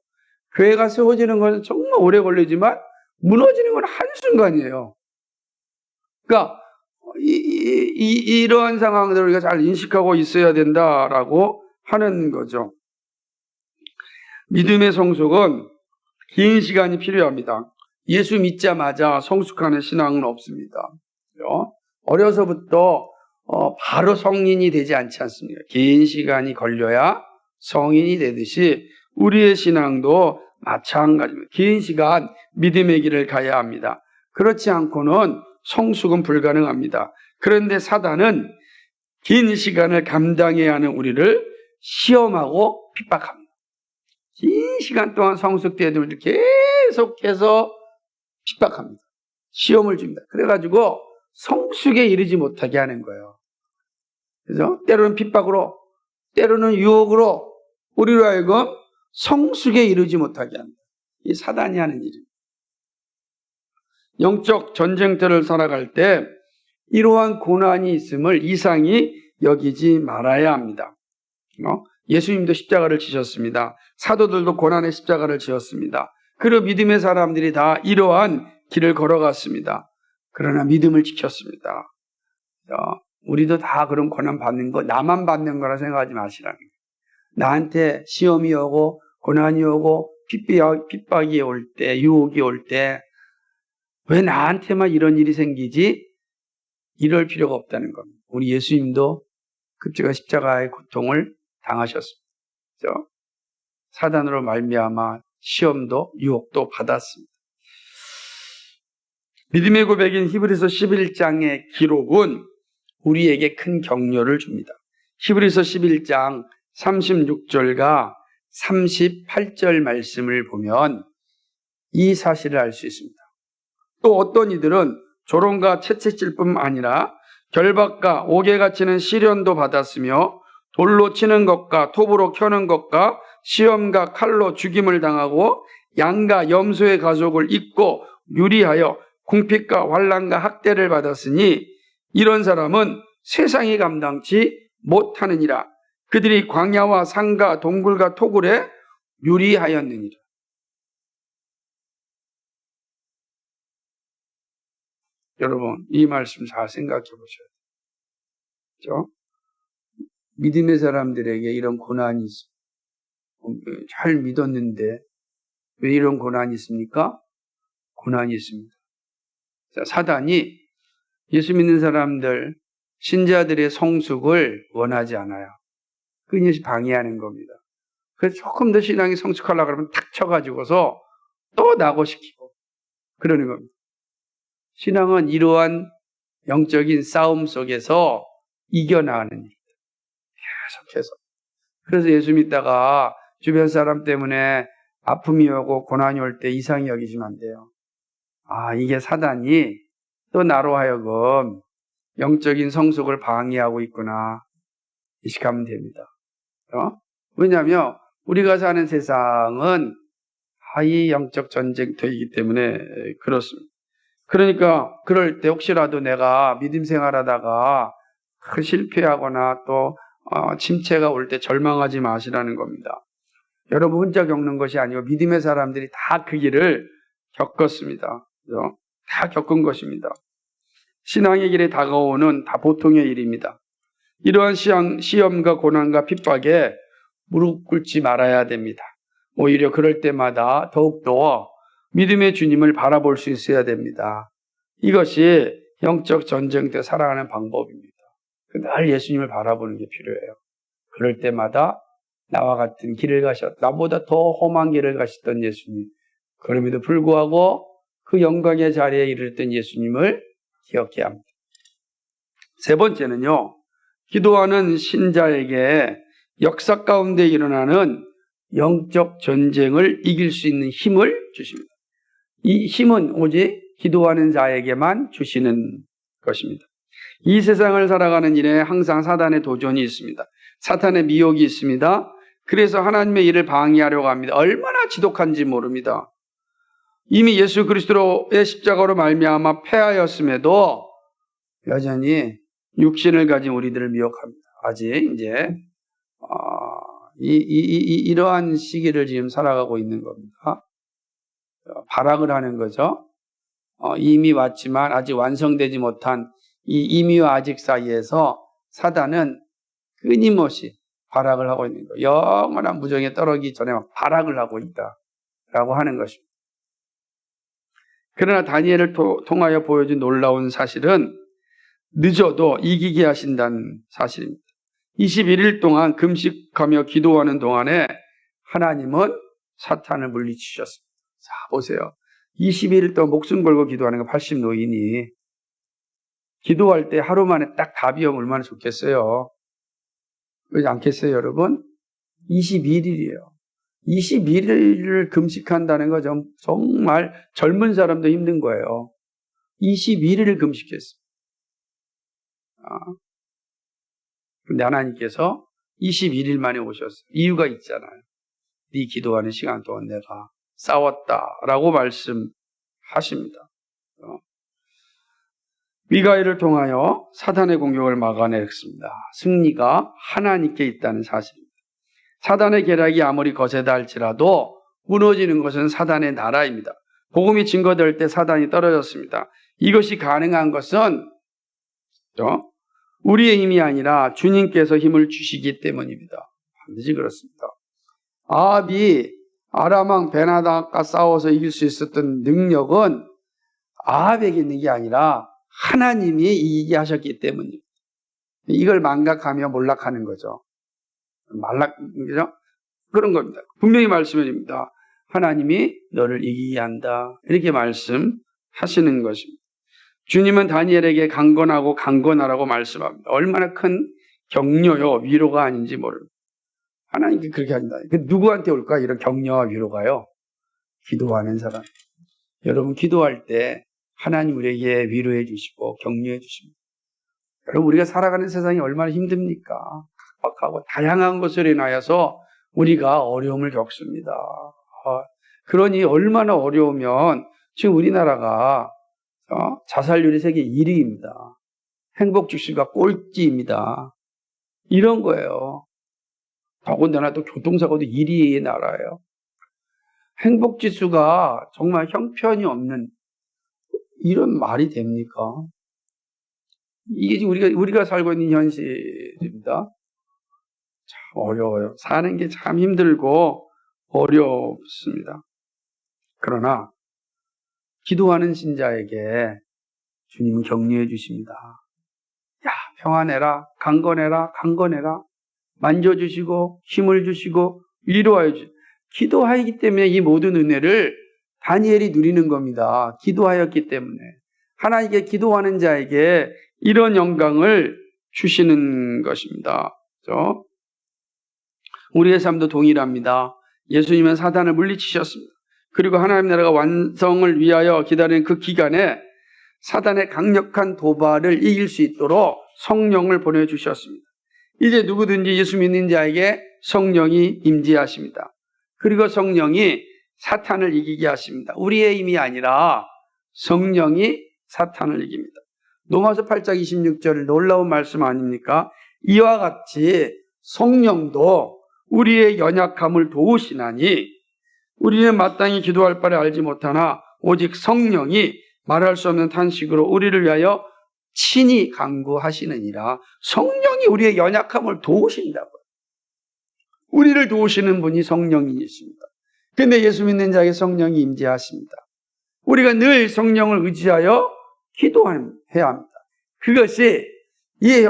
교회가 세워지는 것은 정말 오래 걸리지만 무너지는 건 한순간이에요. 그러니까 이러한 상황들을 우리가 잘 인식하고 있어야 된다라고 하는 거죠. 믿음의 성숙은 긴 시간이 필요합니다. 예수 믿자마자 성숙하는 신앙은 없습니다. 어려서부터 바로 성인이 되지 않지 않습니까? 긴 시간이 걸려야 성인이 되듯이 우리의 신앙도 마찬가지입니다. 긴 시간 믿음의 길을 가야 합니다. 그렇지 않고는 성숙은 불가능합니다. 그런데 사단은 긴 시간을 감당해야 하는 우리를 시험하고 핍박합니다. 긴 시간 동안 성숙되어야 되는 우리를 계속해서 핍박합니다. 시험을 줍니다. 그래가지고 성숙에 이르지 못하게 하는 거예요. 그죠? 때로는 핍박으로, 때로는 유혹으로 우리로 하여금 성숙에 이르지 못하게 합니다. 이 사단이 하는 일입니다. 영적 전쟁터를 살아갈 때 이러한 고난이 있음을 이상히 여기지 말아야 합니다. 예수님도 십자가를 지셨습니다. 사도들도 고난의 십자가를 지었습니다. 그리고 믿음의 사람들이 다 이러한 길을 걸어갔습니다. 그러나 믿음을 지켰습니다. 우리도 다 그런 고난 받는 거 나만 받는 거라 생각하지 마시라는 거예요. 나한테 시험이 오고 고난이 오고 핍박이 올 때, 유혹이 올 때 왜 나한테만 이런 일이 생기지? 이럴 필요가 없다는 겁니다. 우리 예수님도 그때가 십자가의 고통을 당하셨습니다. 그렇죠? 사단으로 말미암아 시험도 유혹도 받았습니다. 믿음의 고백인 히브리서 11장의 기록은 우리에게 큰 격려를 줍니다. 히브리서 11장 36절과 38절 말씀을 보면 이 사실을 알 수 있습니다. 또 어떤 이들은 조롱과 채찍질뿐 아니라 결박과 옥에 갇히는 시련도 받았으며 돌로 치는 것과 톱으로 켜는 것과 시험과 칼로 죽임을 당하고 양과 염소의 가죽을 입고 유리하여 궁핍과 환난과 학대를 받았으니 이런 사람은 세상이 감당치 못하느니라. 그들이 광야와 산과 동굴과 토굴에 유리하였느니라. 여러분, 이 말씀 잘 생각해 보셔야 돼요. 그렇죠? 믿음의 사람들에게 이런 고난이 있습니다. 잘 믿었는데 왜 이런 고난이 있습니까? 고난이 있습니다. 자, 사단이 예수 믿는 사람들, 신자들의 성숙을 원하지 않아요. 끊임없이 방해하는 겁니다. 그래서 조금 더 신앙이 성숙하려고 그러면 탁 쳐가지고서 또 낙오시키고 그러는 겁니다. 신앙은 이러한 영적인 싸움 속에서 이겨나가는 일입니다. 계속해서. 그래서 예수 믿다가 주변 사람 때문에 아픔이 오고 고난이 올 때 이상히 여기시면 안 돼요. 이게 사단이 또 나로 하여금 영적인 성숙을 방해하고 있구나. 이식하면 됩니다. 왜냐하면 우리가 사는 세상은 이 영적 전쟁터이기 때문에 그렇습니다. 그러니까 그럴 때 혹시라도 내가 믿음 생활하다가 실패하거나 또 침체가 올 때 절망하지 마시라는 겁니다. 여러분 혼자 겪는 것이 아니고 믿음의 사람들이 다 그 길을 겪었습니다. 그렇죠? 다 겪은 것입니다. 신앙의 길에 다가오는 다 보통의 일입니다. 이러한 시험과 고난과 핍박에 무릎 꿇지 말아야 됩니다. 오히려 그럴 때마다 더욱더 믿음의 주님을 바라볼 수 있어야 됩니다. 이것이 영적 전쟁 때 살아가는 방법입니다. 늘 예수님을 바라보는 게 필요해요. 그럴 때마다 나와 같은 길을 나보다 더 험한 길을 가셨던 예수님, 그럼에도 불구하고 그 영광의 자리에 이르렀던 예수님을 기억해야 합니다. 세 번째는요, 기도하는 신자에게 역사 가운데 일어나는 영적 전쟁을 이길 수 있는 힘을 주십니다. 이 힘은 오직 기도하는 자에게만 주시는 것입니다. 이 세상을 살아가는 일에 항상 사단의 도전이 있습니다. 사탄의 미혹이 있습니다. 그래서 하나님의 일을 방해하려고 합니다. 얼마나 지독한지 모릅니다. 이미 예수 그리스도의 십자가로 말미암아 패하였음에도 여전히 육신을 가진 우리들을 미혹합니다. 아직 이제 이러한 시기를 지금 살아가고 있는 겁니다. 발악을 하는 거죠. 이미 왔지만 아직 완성되지 못한 이 이미와 아직 사이에서 사단은 끊임없이 발악을 하고 있는 거예요. 영원한 무정에 떨어지기 전에 막 발악을 하고 있다라고 하는 것입니다. 그러나 다니엘을 통하여 보여준 놀라운 사실은 늦어도 이기게 하신다는 사실입니다. 21일 동안 금식하며 기도하는 동안에 하나님은 사탄을 물리치셨습니다. 자, 보세요. 21일 동안 목숨 걸고 기도하는 거 80노인이 기도할 때 하루 만에 딱 답이 오면 얼마나 좋겠어요. 그렇지 않겠어요, 여러분? 21일이에요. 21일을 금식한다는 거 정말 젊은 사람도 힘든 거예요. 21일을 금식했습니다. 근데 하나님께서 21일 만에 오셨어요. 이유가 있잖아요. 네 기도하는 시간 동안 내가 싸웠다라고 말씀하십니다. 미가엘을 통하여 사단의 공격을 막아냈습니다. 승리가 하나님께 있다는 사실입니다. 사단의 계략이 아무리 거세다 할지라도 무너지는 것은 사단의 나라입니다. 복음이 증거될 때 사단이 떨어졌습니다. 이것이 가능한 것은 우리의 힘이 아니라 주님께서 힘을 주시기 때문입니다. 반드시 그렇습니다. 아합이 아람 왕 베나다과 싸워서 이길 수 있었던 능력은 아합에게 있는 게 아니라 하나님이 이기게 하셨기 때문입니다. 이걸 망각하며 몰락하는 거죠. 그죠? 그런 겁니다. 분명히 말씀드립니다. 하나님이 너를 이기게 한다. 이렇게 말씀하시는 것입니다. 주님은 다니엘에게 강건하라고 말씀합니다. 얼마나 큰 격려요, 위로가 아닌지 모릅니다. 하나님께 그렇게 한다. 누구한테 올까? 이런 격려와 위로가요. 기도하는 사람. 여러분 기도할 때 하나님 우리에게 위로해 주시고 격려해 주십니다. 여러분 우리가 살아가는 세상이 얼마나 힘듭니까? 각박하고 다양한 것을 인하여서 우리가 어려움을 겪습니다. 그러니 얼마나 어려우면 지금 우리나라가 자살률이 세계 1위입니다. 행복지수가 꼴찌입니다. 이런 거예요. 더군다나 또 교통사고도 1위의 나라예요. 행복지수가 정말 형편이 없는 이런 말이 됩니까? 이게 지금 우리가 살고 있는 현실입니다. 참 어려워요. 사는 게 참 힘들고 어렵습니다. 그러나 기도하는 신자에게 주님은 격려해 주십니다. 야, 평안해라, 강건해라. 만져주시고 힘을 주시고 위로하여 주시고 기도하기 때문에 이 모든 은혜를 다니엘이 누리는 겁니다. 기도하였기 때문에 하나님께 기도하는 자에게 이런 영광을 주시는 것입니다. 그렇죠? 우리의 삶도 동일합니다. 예수님은 사단을 물리치셨습니다. 그리고 하나님 나라가 완성을 위하여 기다리는 그 기간에 사단의 강력한 도발을 이길 수 있도록 성령을 보내주셨습니다. 이제 누구든지 예수 믿는 자에게 성령이 임재하십니다. 그리고 성령이 사탄을 이기게 하십니다. 우리의 힘이 아니라 성령이 사탄을 이깁니다. 로마서 8장 26절 놀라운 말씀 아닙니까? 이와 같이 성령도 우리의 연약함을 도우시나니 우리는 마땅히 기도할 바를 알지 못하나 오직 성령이 말할 수 없는 탄식으로 우리를 위하여 친히 간구하시느니라. 성령이 우리의 연약함을 도우신다고요. 우리를 도우시는 분이 성령이십니다. 그런데 예수 믿는 자에게 성령이 임재하십니다. 우리가 늘 성령을 의지하여 기도해야 합니다. 그것이 이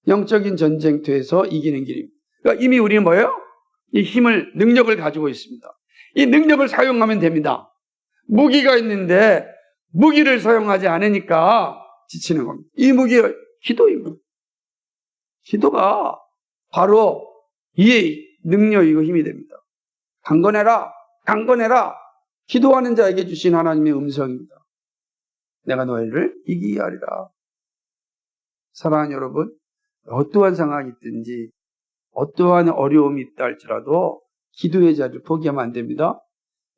영적인 전쟁터에서 이기는 길입니다. 그러니까 이미 우리는 뭐예요? 이 힘을, 능력을 가지고 있습니다. 이 능력을 사용하면 됩니다. 무기가 있는데 무기를 사용하지 않으니까 지치는 겁니다. 이 무기가 기도입니다. 기도가 바로 이에 능력이고 힘이 됩니다. 강건해라, 강건해라. 기도하는 자에게 주신 하나님의 음성입니다. 내가 너희를 이기게 하리라. 사랑하는 여러분, 어떠한 상황이 있든지 어떠한 어려움이 있다 할지라도 기도의 자리를 포기하면 안 됩니다.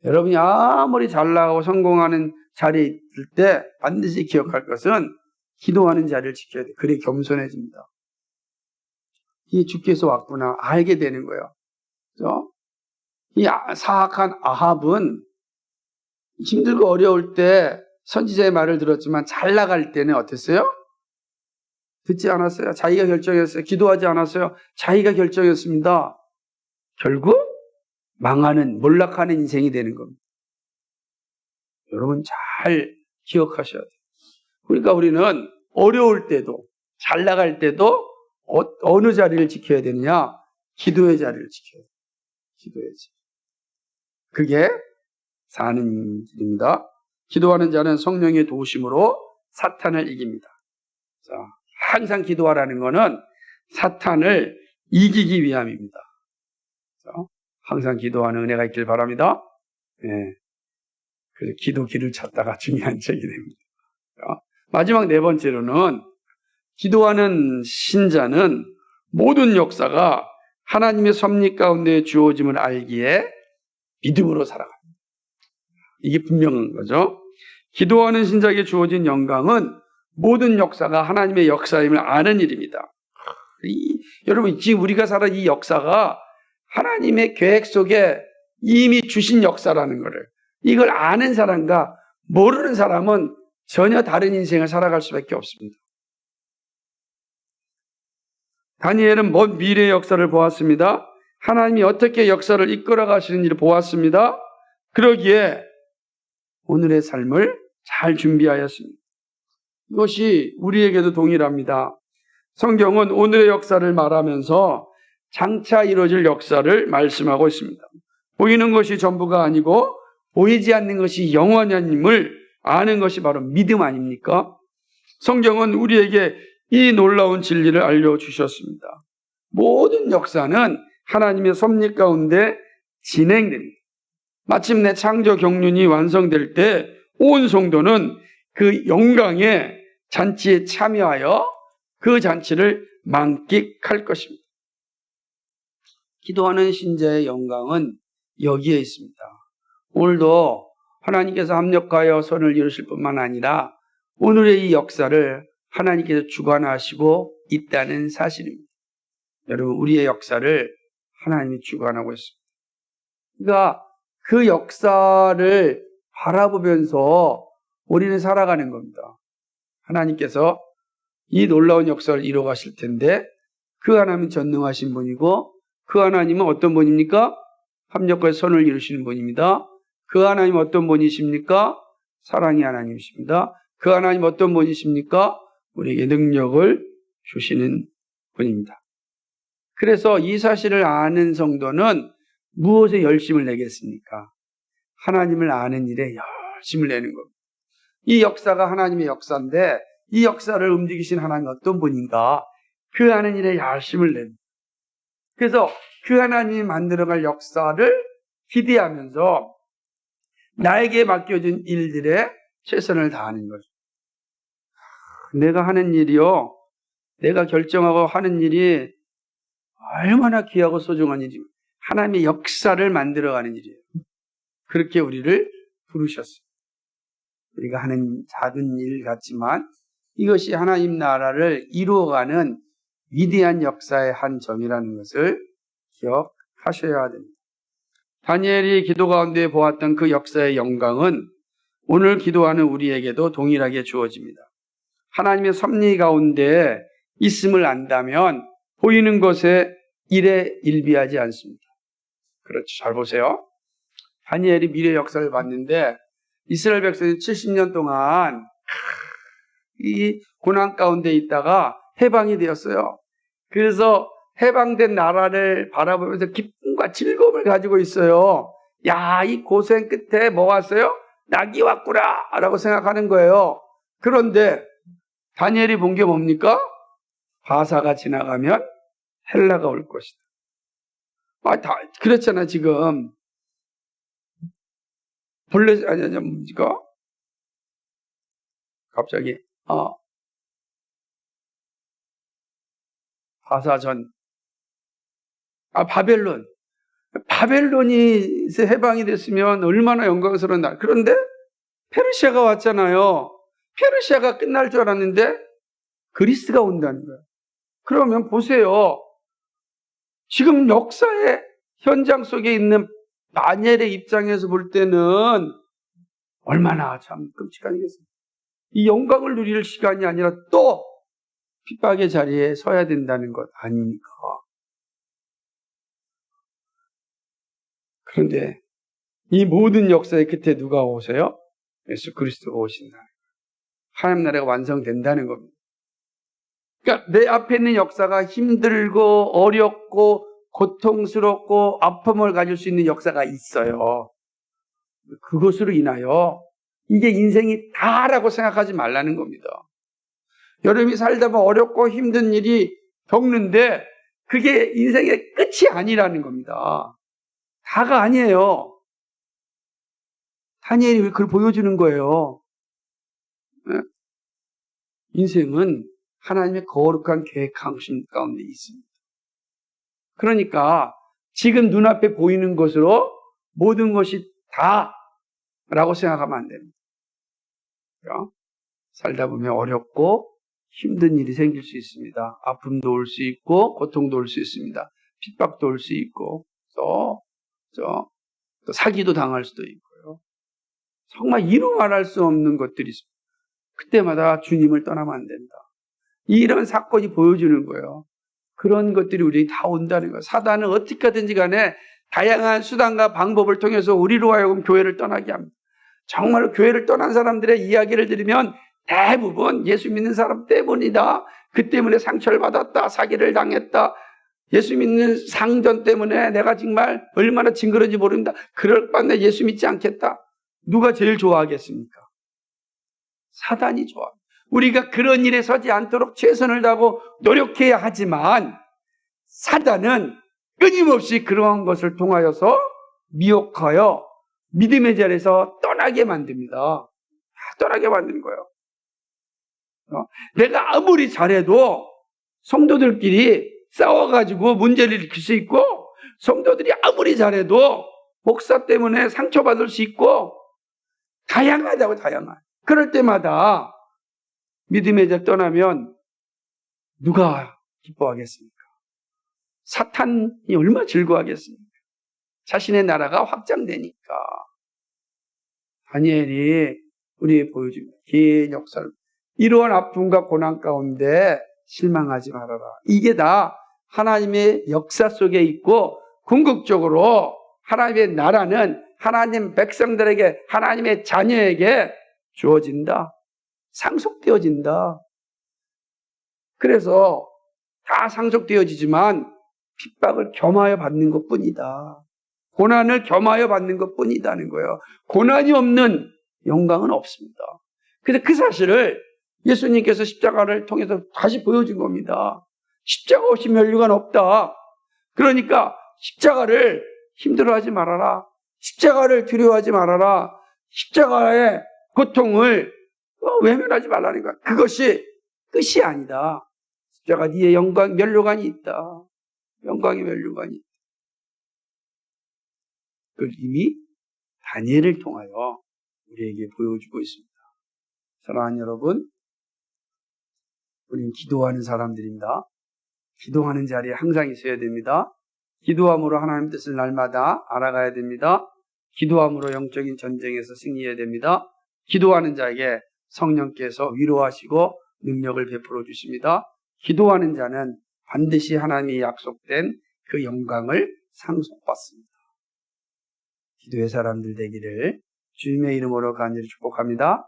여러분이 아무리 잘 나가고 성공하는 자리에 있을 때 반드시 기억할 것은 기도하는 자리를 지켜야 돼. 그래 겸손해집니다. 이 주께서 왔구나 알게 되는 거예요. 그렇죠? 이 사악한 아합은 힘들고 어려울 때 선지자의 말을 들었지만 잘 나갈 때는 어땠어요? 듣지 않았어요. 자기가 결정했어요. 기도하지 않았어요. 자기가 결정했습니다. 결국 망하는 몰락하는 인생이 되는 겁니다. 여러분 잘 기억하셔야 돼요. 그러니까 우리는 어려울 때도 잘 나갈 때도 어느 자리를 지켜야 되느냐? 기도의 자리를 지켜야 돼요. 기도의 자리. 그게 사는 길입니다. 기도하는 자는 성령의 도우심으로 사탄을 이깁니다. 자, 항상 기도하라는 것은 사탄을 이기기 위함입니다. 자, 항상 기도하는 은혜가 있길 바랍니다. 네. 그래서 기도 길을 찾다가 중요한 책이 됩니다. 자, 마지막 네 번째로는 기도하는 신자는 모든 역사가 하나님의 섭리 가운데 주어짐을 알기에 믿음으로 살아갑니다. 이게 분명한 거죠. 기도하는 신자에게 주어진 영광은 모든 역사가 하나님의 역사임을 아는 일입니다. 여러분 지금 우리가 살아 이 역사가 하나님의 계획 속에 이미 주신 역사라는 것을 이걸 아는 사람과 모르는 사람은 전혀 다른 인생을 살아갈 수밖에 없습니다. 다니엘은 먼 미래의 역사를 보았습니다. 하나님이 어떻게 역사를 이끌어 가시는지를 보았습니다. 그러기에 오늘의 삶을 잘 준비하였습니다. 이것이 우리에게도 동일합니다. 성경은 오늘의 역사를 말하면서 장차 이루어질 역사를 말씀하고 있습니다. 보이는 것이 전부가 아니고 보이지 않는 것이 영원함을 아는 것이 바로 믿음 아닙니까? 성경은 우리에게 이 놀라운 진리를 알려주셨습니다. 모든 역사는 하나님의 섭리 가운데 진행됩니다. 마침내 창조 경륜이 완성될 때 온 성도는 그 영광의 잔치에 참여하여 그 잔치를 만끽할 것입니다. 기도하는 신자의 영광은 여기에 있습니다. 오늘도 하나님께서 합력하여 선을 이루실 뿐만 아니라 오늘의 이 역사를 하나님께서 주관하시고 있다는 사실입니다. 여러분 우리의 역사를 하나님이 주관하고 있습니다. 그러니까 그 역사를 바라보면서 우리는 살아가는 겁니다. 하나님께서 이 놀라운 역사를 이루어 가실 텐데 그 하나님은 전능하신 분이고 그 하나님은 어떤 분입니까? 합력과 선을 이루시는 분입니다. 그 하나님은 어떤 분이십니까? 사랑의 하나님이십니다. 그 하나님 어떤 분이십니까? 우리에게 능력을 주시는 분입니다. 그래서 이 사실을 아는 성도는 무엇에 열심을 내겠습니까? 하나님을 아는 일에 열심을 내는 겁니다. 이 역사가 하나님의 역사인데 이 역사를 움직이신 하나님은 어떤 분인가? 그 아는 일에 열심을 냅니다. 그래서 그 하나님이 만들어갈 역사를 기대하면서 나에게 맡겨진 일들에 최선을 다하는 거죠. 내가 하는 일이요. 내가 결정하고 하는 일이 얼마나 귀하고 소중한 일입니까? 하나님의 역사를 만들어가는 일이에요. 그렇게 우리를 부르셨어요. 우리가 하는 작은 일 같지만 이것이 하나님 나라를 이루어가는 위대한 역사의 한 점이라는 것을 기억하셔야 됩니다. 다니엘이 기도 가운데 보았던 그 역사의 영광은 오늘 기도하는 우리에게도 동일하게 주어집니다. 하나님의 섭리 가운데 있음을 안다면 보이는 것에 일에 일비하지 않습니다. 그렇죠. 잘 보세요. 다니엘이 미래 역사를 봤는데 이스라엘 백성이 70년 동안 이 고난 가운데 있다가 해방이 되었어요. 그래서 해방된 나라를 바라보면서 기쁨과 즐거움을 가지고 있어요. 야, 이 고생 끝에 뭐 왔어요? 낙이 왔구나 라고 생각하는 거예요. 그런데 다니엘이 본 게 뭡니까? 바사가 지나가면 헬라가 올 것이다. 다 그랬잖아 지금. 이거 갑자기 바사전, 바벨론이 해방이 됐으면 얼마나 영광스러운 날. 그런데 페르시아가 왔잖아요. 페르시아가 끝날 줄 알았는데 그리스가 온다는 거예요. 그러면 보세요. 지금 역사의 현장 속에 있는 다니엘의 입장에서 볼 때는 얼마나 참 끔찍하겠습니까? 이 영광을 누릴 시간이 아니라 또 핍박의 자리에 서야 된다는 것 아닙니까? 그런데 이 모든 역사의 끝에 누가 오세요? 예수 그리스도가 오신다. 하나님 나라가 완성된다는 겁니다. 그러니까 내 앞에 있는 역사가 힘들고 어렵고 고통스럽고 아픔을 가질 수 있는 역사가 있어요. 그것으로 인하여 이게 인생이 다라고 생각하지 말라는 겁니다. 여러분이 살다 보면 어렵고 힘든 일이 겪는데 그게 인생의 끝이 아니라는 겁니다. 다가 아니에요. 다니엘이 왜 그걸 보여주는 거예요? 인생은 하나님의 거룩한 계획 강신 가운데 있습니다. 그러니까 지금 눈앞에 보이는 것으로 모든 것이 다라고 생각하면 안 됩니다. 살다 보면 어렵고 힘든 일이 생길 수 있습니다. 아픔도 올 수 있고 고통도 올 수 있습니다. 핍박도 올 수 있고 또 사기도 당할 수도 있고요. 정말 이루 말할 수 없는 것들이 있습니다. 그때마다 주님을 떠나면 안 된다. 이런 사건이 보여주는 거예요. 그런 것들이 우리에게 다 온다는 거예요. 사단은 어떻게 하든지 간에 다양한 수단과 방법을 통해서 우리로 하여금 교회를 떠나게 합니다. 정말로 교회를 떠난 사람들의 이야기를 들으면 대부분 예수 믿는 사람 때문이다. 그 때문에 상처를 받았다. 사기를 당했다. 예수 믿는 상전 때문에 내가 정말 얼마나 징그러운지 모른다. 그럴 바에 예수 믿지 않겠다. 누가 제일 좋아하겠습니까? 사단이 좋아. 우리가 그런 일에 서지 않도록 최선을 다하고 노력해야 하지만 사단은 끊임없이 그러한 것을 통하여서 미혹하여 믿음의 자리에서 떠나게 만듭니다. 떠나게 만드는 거예요. 내가 아무리 잘해도 성도들끼리 싸워가지고 문제를 일으킬 수 있고, 성도들이 아무리 잘해도 목사 때문에 상처받을 수 있고, 다양하다고. 그럴 때마다 믿음의 자리에 떠나면 누가 기뻐하겠습니까? 사탄이 얼마나 즐거워하겠습니까? 자신의 나라가 확장되니까. 다니엘이 우리에게 보여줍니다. 긴 역사를. 이러한 아픔과 고난 가운데 실망하지 말아라. 이게 다 하나님의 역사 속에 있고 궁극적으로 하나님의 나라는 하나님 백성들에게, 하나님의 자녀에게 주어진다. 상속되어진다. 그래서 다 상속되어지지만 핍박을 겸하여 받는 것뿐이다. 고난을 겸하여 받는 것뿐이다는 거예요. 고난이 없는 영광은 없습니다. 그래서 그 사실을 예수님께서 십자가를 통해서 다시 보여준 겁니다. 십자가 없이 면류관 없다. 그러니까 십자가를 힘들어하지 말아라. 십자가를 두려워하지 말아라. 십자가의 고통을 외면하지 말라는 거야. 그것이 끝이 아니다. 십자가 뒤에 영광, 면류관이 있다. 영광의 면류관이 있다. 그걸 이미 다니엘을 통하여 우리에게 보여주고 있습니다. 사랑하는 여러분, 우리는 기도하는 사람들입니다. 기도하는 자리에 항상 있어야 됩니다. 기도함으로 하나님 뜻을 날마다 알아가야 됩니다. 기도함으로 영적인 전쟁에서 승리해야 됩니다. 기도하는 자에게 성령께서 위로하시고 능력을 베풀어 주십니다. 기도하는 자는 반드시 하나님이 약속된 그 영광을 상속받습니다. 기도의 사람들 되기를 주님의 이름으로 간절히 축복합니다.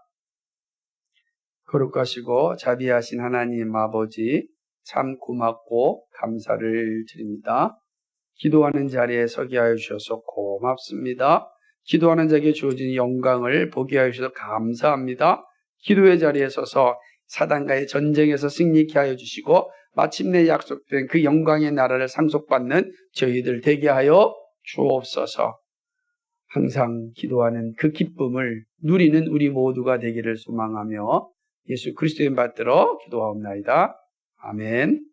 거룩하시고 자비하신 하나님 아버지, 참 고맙고 감사를 드립니다. 기도하는 자리에 서게 하여 주셔서 고맙습니다. 기도하는 자에게 주어진 영광을 보게 하여 주셔서 감사합니다. 기도의 자리에 서서 사단과의 전쟁에서 승리케 하여 주시고 마침내 약속된 그 영광의 나라를 상속받는 저희들 되게 하여 주옵소서. 항상 기도하는 그 기쁨을 누리는 우리 모두가 되기를 소망하며 예수 그리스도의 받들어 기도하옵나이다. 아멘.